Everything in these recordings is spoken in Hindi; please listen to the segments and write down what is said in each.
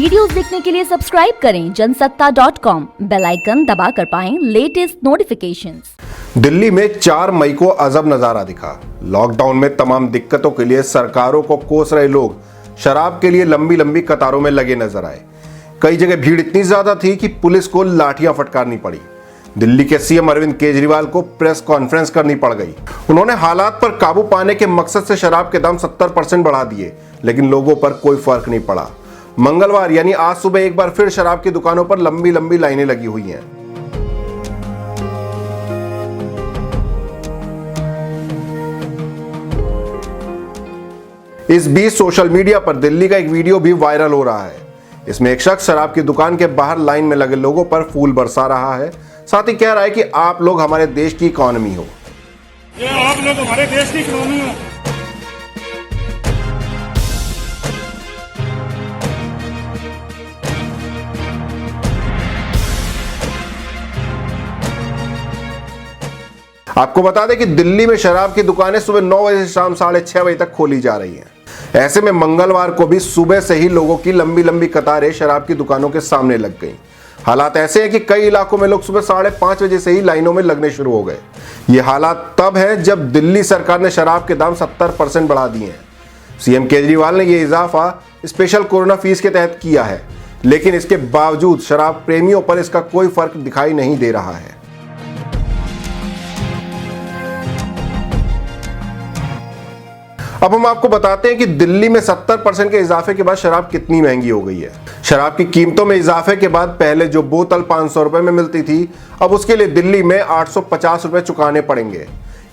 वीडियोस देखने के लिए सब्सक्राइब करें जनसत्ता.com, बेल आइकन दबाकर पाएं लेटेस्ट नोटिफिकेशंस। दिल्ली में 4 मई को अजब नजारा दिखा। लॉकडाउन में तमाम दिक्कतों के लिए सरकारों को कोस रहे लोग शराब के लिए लंबी लंबी कतारों में लगे नजर आए। कई जगह भीड़ इतनी ज्यादा थी कि पुलिस को लाठियां फटकारनी पड़ी। दिल्ली के सीएम अरविंद केजरीवाल को प्रेस कॉन्फ्रेंस करनी पड़ गई। उन्होंने हालात पर काबू पाने के मकसद से शराब के दाम 70% बढ़ा दिए, लेकिन लोगों पर कोई फर्क नहीं पड़ा। मंगलवार यानी आज सुबह एक बार फिर शराब की दुकानों पर लंबी लंबी लाइनें लगी हुई हैं। इस बीच सोशल मीडिया पर दिल्ली का एक वीडियो भी वायरल हो रहा है। इसमें एक शख्स शराब की दुकान के बाहर लाइन में लगे लोगों पर फूल बरसा रहा है। साथ ही कह रहा है कि आप लोग हमारे देश की इकोनॉमी हो। ये आप लोग हमारे देश की इकोनॉमी हो। आपको बता दें कि दिल्ली में शराब की दुकानें सुबह 9 बजे से शाम 6:30 बजे तक खोली जा रही हैं। ऐसे में मंगलवार को भी सुबह से ही लोगों की लंबी लंबी कतारें शराब की दुकानों के सामने लग गईं। हालात ऐसे हैं कि कई इलाकों में लोग सुबह 5:30 बजे से ही लाइनों में लगने शुरू हो गए। ये हालात तब है जब दिल्ली सरकार ने शराब के दाम 70% बढ़ा दिए हैं। सीएम केजरीवाल ने यह इजाफा स्पेशल कोरोना फीस के तहत किया है, लेकिन इसके बावजूद शराब प्रेमियों पर इसका कोई फर्क दिखाई नहीं दे रहा है। अब हम आपको बताते हैं कि दिल्ली में 70% के इजाफे के बाद शराब कितनी महंगी हो गई है। शराब की कीमतों में इजाफे के बाद पहले जो बोतल 500 रुपए में मिलती थी, अब उसके लिए दिल्ली में 850 रुपए चुकाने पड़ेंगे।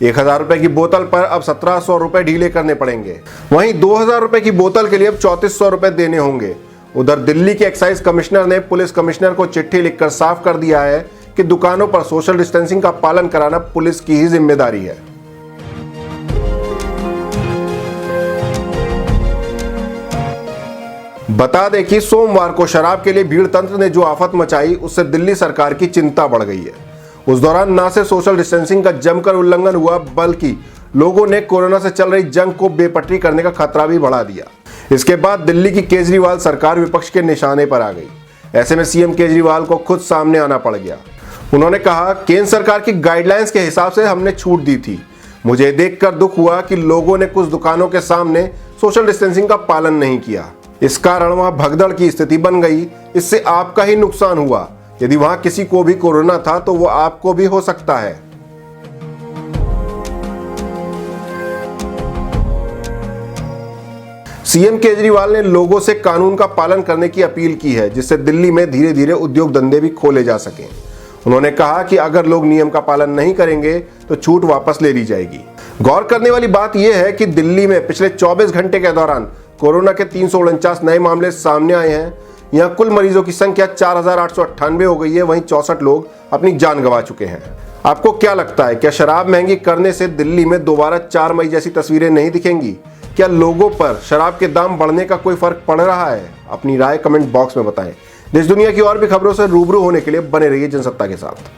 1000 रुपए की बोतल पर अब 1700 रुपए ढीले करने पड़ेंगे। वहीं 2000 रुपए की बोतल के लिए अब 3400 रुपए देने होंगे। उधर दिल्ली के एक्साइज कमिश्नर ने पुलिस कमिश्नर को चिट्ठी लिखकर साफ कर दिया है कि दुकानों पर सोशल डिस्टेंसिंग का पालन कराना पुलिस की ही जिम्मेदारी है। बता दें कि सोमवार को शराब के लिए भीड़ तंत्र ने जो आफत मचाई, उससे दिल्ली सरकार की चिंता बढ़ गई है। उस दौरान न सिर्फ सोशल डिस्टेंसिंग का जमकर उल्लंघन हुआ, बल्कि लोगों ने कोरोना से चल रही जंग को बेपटरी करने का खतरा भी बढ़ा दिया। इसके बाद दिल्ली की केजरीवाल सरकार विपक्ष के निशाने पर आ गई। ऐसे में सीएम केजरीवाल को खुद सामने आना पड़ गया। उन्होंने कहा, केंद्र सरकार की गाइडलाइंस के हिसाब से हमने छूट दी थी। मुझे देखकर दुख हुआ कि लोगों ने कुछ दुकानों के सामने सोशल डिस्टेंसिंग का पालन नहीं किया। इस कारण वहां भगदड़ की स्थिति बन गई। इससे आपका ही नुकसान हुआ। यदि वहां किसी को भी कोरोना था तो वो आपको भी हो सकता है। सीएम केजरीवाल ने लोगों से कानून का पालन करने की अपील की है, जिससे दिल्ली में धीरे धीरे उद्योग धंधे भी खोले जा सकें। उन्होंने कहा कि अगर लोग नियम का पालन नहीं करेंगे तो छूट वापस ले ली जाएगी। गौर करने वाली बात यह है कि दिल्ली में पिछले 24 घंटे के दौरान कोरोना के 349 नए मामले सामने आए हैं। यहाँ कुल मरीजों की संख्या 4898 हो गई है। वहीं 64 लोग अपनी जान गंवा चुके हैं। आपको क्या लगता है, क्या शराब महंगी करने से दिल्ली में दोबारा 4 मई जैसी तस्वीरें नहीं दिखेंगी? क्या लोगों पर शराब के दाम बढ़ने का कोई फर्क पड़ रहा है? अपनी राय कमेंट बॉक्स में बताएं। देश दुनिया की और भी खबरों से रूबरू होने के लिए बने रहिए जनसत्ता के साथ।